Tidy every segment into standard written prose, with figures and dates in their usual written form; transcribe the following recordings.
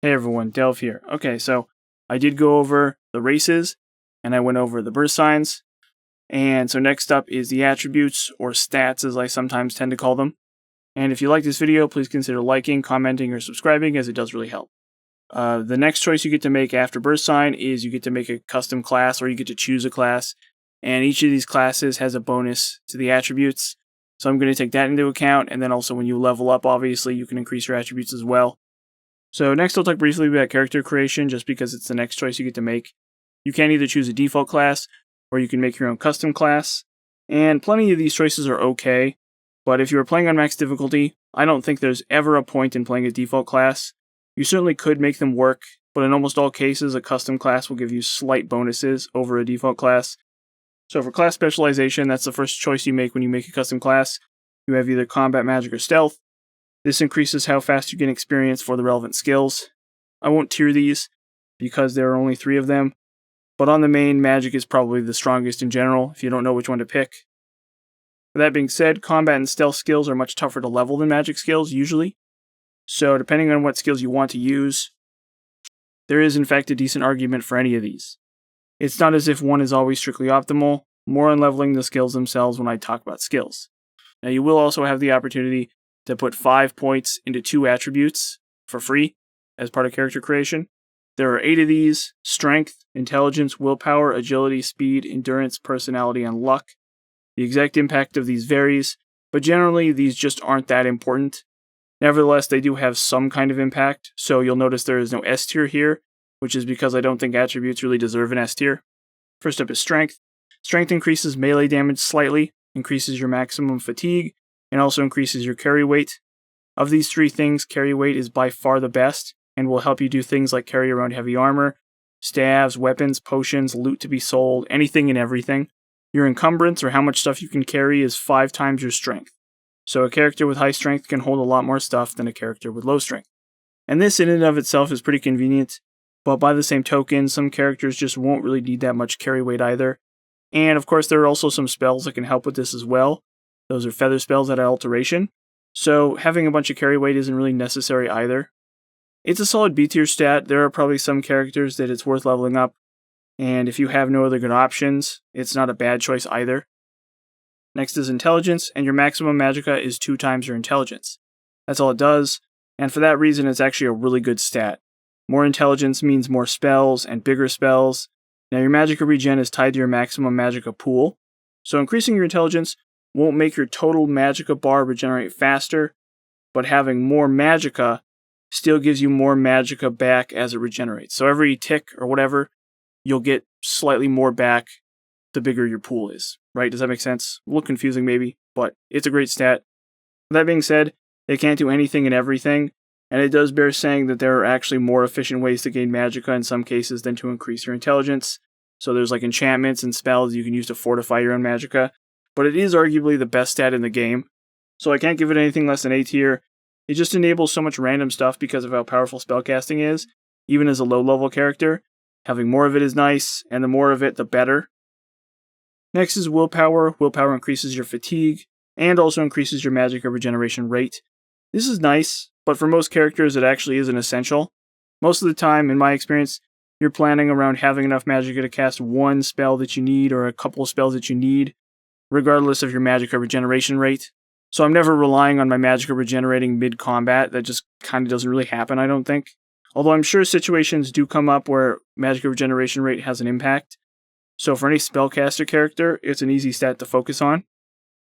Hey everyone, Delve here. Okay, so I did go over the races, and I went over the birth signs, and so next up is the attributes, or stats as I sometimes tend to call them. And if you like this video, please consider liking, commenting, or subscribing, as it does really help. The next choice you get to make after birth sign is you get to make a custom class, or you get to choose a class, and each of these classes has a bonus to the attributes. So I'm going to take that into account, and then also when you level up, obviously, you can increase your attributes as well. So next I'll talk briefly about character creation, just because it's the next choice you get to make. You can either choose a default class, or you can make your own custom class, and plenty of these choices are okay, but if you are playing on max difficulty, I don't think there's ever a point in playing a default class. You certainly could make them work, but in almost all cases a custom class will give you slight bonuses over a default class. So for class specialization, that's the first choice you make when you make a custom class. You have either combat, magic, or stealth. This increases how fast you gain experience for the relevant skills. I won't tier these, because there are only 3 of them, but on the main, magic is probably the strongest in general, if you don't know which one to pick. With that being said, combat and stealth skills are much tougher to level than magic skills, usually. So depending on what skills you want to use, there is in fact a decent argument for any of these. It's not as if one is always strictly optimal, more on leveling the skills themselves when I talk about skills. Now you will also have the opportunity to put 5 points into 2 attributes for free as part of character creation. There are 8 of these: strength, intelligence, willpower, agility, speed, endurance, personality, and luck. The exact impact of these varies, but generally these just aren't that important. Nevertheless, they do have some kind of impact, so you'll notice there is no S tier here, which is because I don't think attributes really deserve an S tier. First up is strength. Strength increases melee damage slightly, increases your maximum fatigue, and also increases your carry weight. Of these 3 things, carry weight is by far the best, and will help you do things like carry around heavy armor, staves, weapons, potions, loot to be sold, anything and everything. Your encumbrance, or how much stuff you can carry, is 5 times your strength. So a character with high strength can hold a lot more stuff than a character with low strength. And this in and of itself is pretty convenient, but by the same token, some characters just won't really need that much carry weight either. And of course there are also some spells that can help with this as well. Those are feather spells at alteration, so having a bunch of carry weight isn't really necessary either. It's a solid B tier stat. There are probably some characters that it's worth leveling up, and if you have no other good options, it's not a bad choice either. Next is intelligence, and your maximum magicka is 2 times your intelligence. That's all it does, and for that reason it's actually a really good stat. More intelligence means more spells and bigger spells. Now your magicka regen is tied to your maximum magicka pool, so increasing your intelligence won't make your total magicka bar regenerate faster, but having more magicka still gives you more magicka back as it regenerates. So every tick or whatever, you'll get slightly more back the bigger your pool is, right? Does that make sense? A little confusing maybe, but it's a great stat. That being said, it can't do anything and everything, and it does bear saying that there are actually more efficient ways to gain magicka in some cases than to increase your intelligence. So there's like enchantments and spells you can use to fortify your own magicka, but it is arguably the best stat in the game, so I can't give it anything less than A tier. It just enables so much random stuff because of how powerful spellcasting is, even as a low-level character. Having more of it is nice, and the more of it, the better. Next is willpower. Willpower increases your fatigue, and also increases your magicka regeneration rate. This is nice, but for most characters it actually isn't essential. Most of the time, in my experience, you're planning around having enough magicka to cast 1 spell that you need, or a couple of spells that you need, regardless of your magicka regeneration rate. So I'm never relying on my magicka regenerating mid-combat. That just kind of doesn't really happen, I don't think. Although I'm sure situations do come up where magicka regeneration rate has an impact. So for any spellcaster character, it's an easy stat to focus on.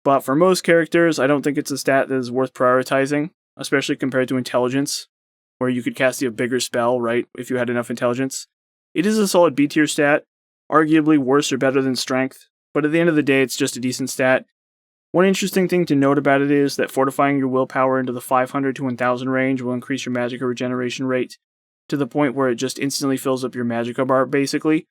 But for most characters, I don't think it's a stat that is worth prioritizing, especially compared to intelligence, where you could cast a bigger spell, right, if you had enough intelligence. It is a solid B tier stat, arguably worse or better than strength, but at the end of the day, it's just a decent stat. One interesting thing to note about it is that fortifying your willpower into the 500 to 1000 range will increase your magicka regeneration rate to the point where it just instantly fills up your magicka bar, basically,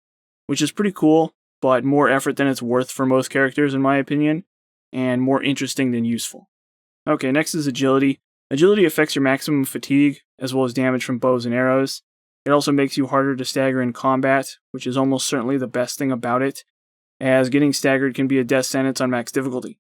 which is pretty cool, but more effort than it's worth for most characters in my opinion, and more interesting than useful. Okay, next is agility. Agility affects your maximum fatigue, as well as damage from bows and arrows. It also makes you harder to stagger in combat, which is almost certainly the best thing about it, as getting staggered can be a death sentence on max difficulty.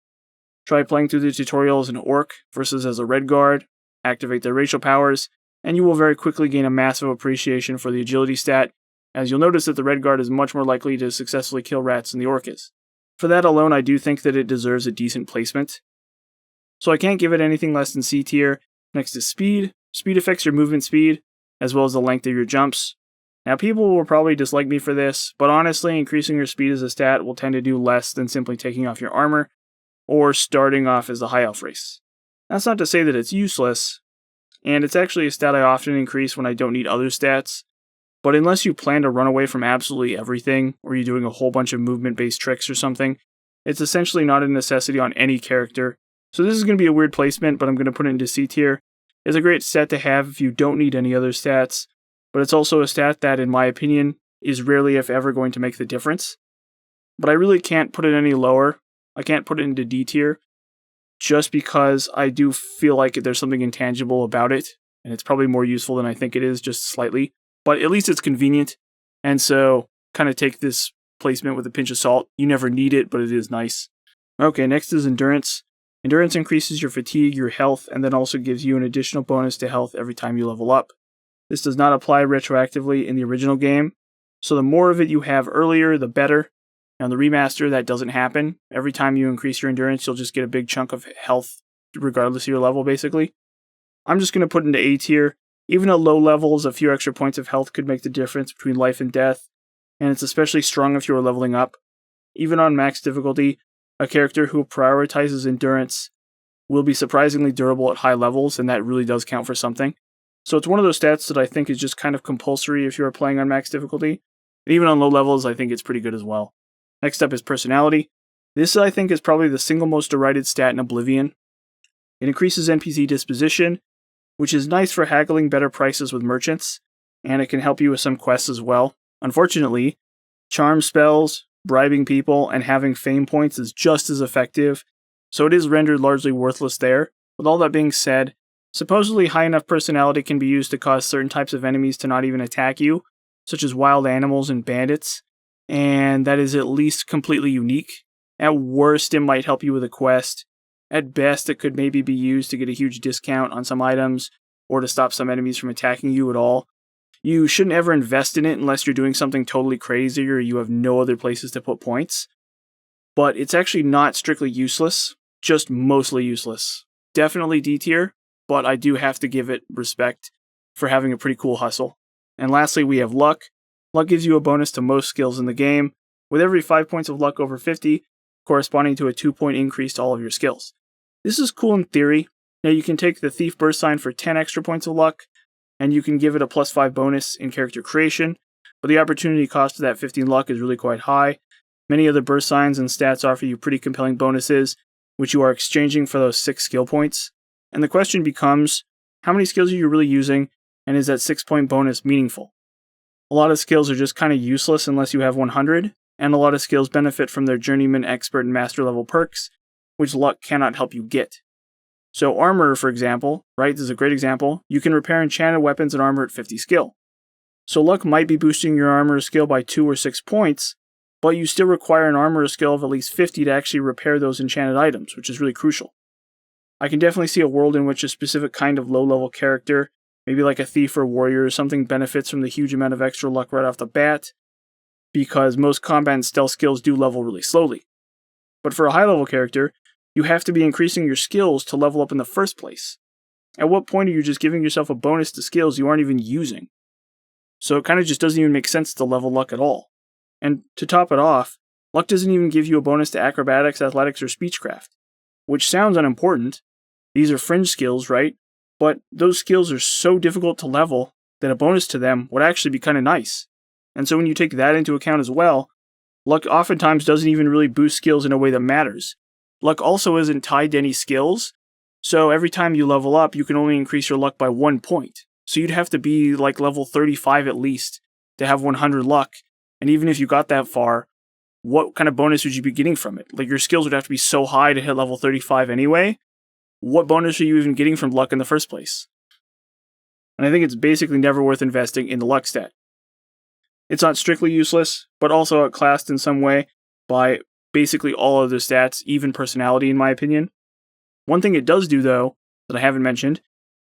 Try playing through the tutorial as an orc versus as a red guard, activate their racial powers, and you will very quickly gain a massive appreciation for the agility stat, as you'll notice that the red guard is much more likely to successfully kill rats than the orc is. For that alone, I do think that it deserves a decent placement. So I can't give it anything less than C tier. Next is speed. Speed affects your movement speed, as well as the length of your jumps. Now people will probably dislike me for this, but honestly, increasing your speed as a stat will tend to do less than simply taking off your armor, or starting off as the high elf race. That's not to say that it's useless, and it's actually a stat I often increase when I don't need other stats, but unless you plan to run away from absolutely everything, or you're doing a whole bunch of movement-based tricks or something, it's essentially not a necessity on any character. So this is going to be a weird placement, but I'm going to put it into C tier. It's a great stat to have if you don't need any other stats, but it's also a stat that, in my opinion, is rarely if ever going to make the difference. But I really can't put it any lower. I can't put it into D tier, just because I do feel like there's something intangible about it, and it's probably more useful than I think it is, just slightly. But at least it's convenient, and so kind of take this placement with a pinch of salt. You never need it, but it is nice. Okay, next is endurance. Endurance increases your fatigue, your health, and then also gives you an additional bonus to health every time you level up. This does not apply retroactively in the original game, so the more of it you have earlier, the better. Now in the remaster, that doesn't happen. Every time you increase your endurance, you'll just get a big chunk of health, regardless of your level, basically. I'm just going to put it into A tier. Even at low levels, a few extra points of health could make the difference between life and death, and it's especially strong if you are leveling up. Even on max difficulty, a character who prioritizes endurance will be surprisingly durable at high levels, and that really does count for something. So it's one of those stats that I think is just kind of compulsory if you are playing on max difficulty. And even on low levels, I think it's pretty good as well. Next up is personality. This, I think, is probably the single most derided stat in Oblivion. It increases NPC disposition, which is nice for haggling better prices with merchants, and it can help you with some quests as well. Unfortunately, charm spells, bribing people, and having fame points is just as effective, so it is rendered largely worthless there. With all that being said, supposedly high enough personality can be used to cause certain types of enemies to not even attack you, such as wild animals and bandits, and that is at least completely unique. At worst, it might help you with a quest. At best, it could maybe be used to get a huge discount on some items, or to stop some enemies from attacking you at all. You shouldn't ever invest in it unless you're doing something totally crazy or you have no other places to put points. But it's actually not strictly useless, just mostly useless. Definitely D tier, but I do have to give it respect for having a pretty cool hustle. And lastly, we have luck. Luck gives you a bonus to most skills in the game, with every 5 points of luck over 50, corresponding to a 2-point increase to all of your skills. This is cool in theory. Now you can take the Thief Burst Sign for 10 extra points of luck, and you can give it a +5 bonus in character creation, but the opportunity cost of that 15 luck is really quite high. Many other burst signs and stats offer you pretty compelling bonuses, which you are exchanging for those 6 skill points. And the question becomes, how many skills are you really using, and is that 6-point bonus meaningful? A lot of skills are just kind of useless unless you have 100, and a lot of skills benefit from their journeyman, expert, and master level perks, which luck cannot help you get. So armor, for example, right, this is a great example. You can repair enchanted weapons and armor at 50 skill. So luck might be boosting your armor skill by 2 or 6 points, but you still require an armor skill of at least 50 to actually repair those enchanted items, which is really crucial. I can definitely see a world in which a specific kind of low-level character, maybe like a thief or warrior or something, benefits from the huge amount of extra luck right off the bat, because most combat and stealth skills do level really slowly. But for a high-level character, you have to be increasing your skills to level up in the first place. At what point are you just giving yourself a bonus to skills you aren't even using? So it kind of just doesn't even make sense to level luck at all. And to top it off, luck doesn't even give you a bonus to acrobatics, athletics, or speechcraft, which sounds unimportant. These are fringe skills, right? But those skills are so difficult to level that a bonus to them would actually be kind of nice. And so when you take that into account as well, luck oftentimes doesn't even really boost skills in a way that matters. Luck also isn't tied to any skills, so every time you level up, you can only increase your luck by 1 point. So you'd have to be like level 35 at least to have 100 luck, and even if you got that far, what kind of bonus would you be getting from it? Like, your skills would have to be so high to hit level 35 anyway. What bonus are you even getting from luck in the first place? And I think it's basically never worth investing in the luck stat. It's not strictly useless, but also outclassed in some way by basically all other stats, even personality in my opinion. One thing it does do though, that I haven't mentioned,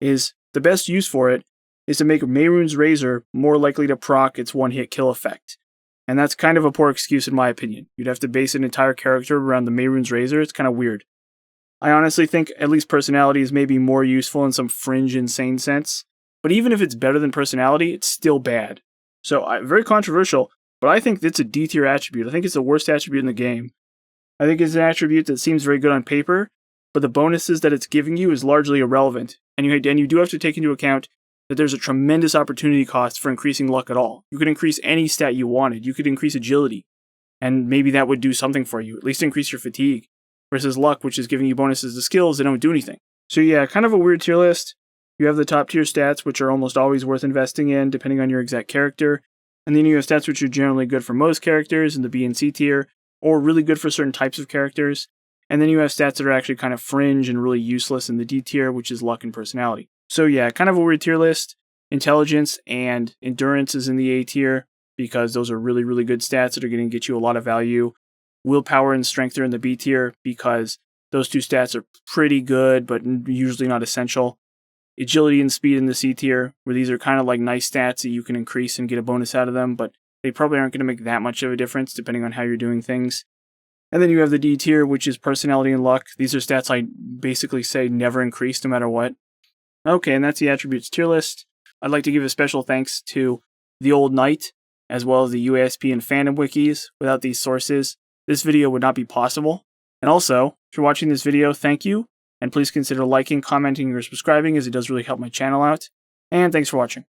is the best use for it is to make Mehrunes Razor more likely to proc its one-hit kill effect. And that's kind of a poor excuse in my opinion. You'd have to base an entire character around the Mehrunes Razor. It's kind of weird. I honestly think at least personality is maybe more useful in some fringe insane sense. But even if it's better than personality, it's still bad. So, very controversial, but I think it's a D tier attribute. I think it's the worst attribute in the game. I think it's an attribute that seems very good on paper, but the bonuses that it's giving you is largely irrelevant. And you do have to take into account that there's a tremendous opportunity cost for increasing luck at all. You could increase any stat you wanted. You could increase agility, and maybe that would do something for you, at least increase your fatigue, versus luck, which is giving you bonuses to skills that don't do anything. So yeah, kind of a weird tier list. You have the top tier stats, which are almost always worth investing in, depending on your exact character. And then you have stats which are generally good for most characters in the B and C tier, or really good for certain types of characters. And then you have stats that are actually kind of fringe and really useless in the D tier, which is luck and personality. So yeah, kind of a weird tier list. Intelligence and endurance is in the A tier, because those are really, really good stats that are going to get you a lot of value. Willpower and strength are in the B tier, because those two stats are pretty good, but usually not essential. Agility and speed in the C tier, where these are kind of like nice stats that you can increase and get a bonus out of them, but they probably aren't going to make that much of a difference depending on how you're doing things. And then you have the D tier, which is personality and luck. These are stats I basically say never increase no matter what. Okay, and that's the attributes tier list. I'd like to give a special thanks to The Old Knight, as well as the UASP and fandom wikis. Without these sources, this video would not be possible. And also, if you're watching this video, thank you. And please consider liking, commenting, or subscribing, as it does really help my channel out. And thanks for watching.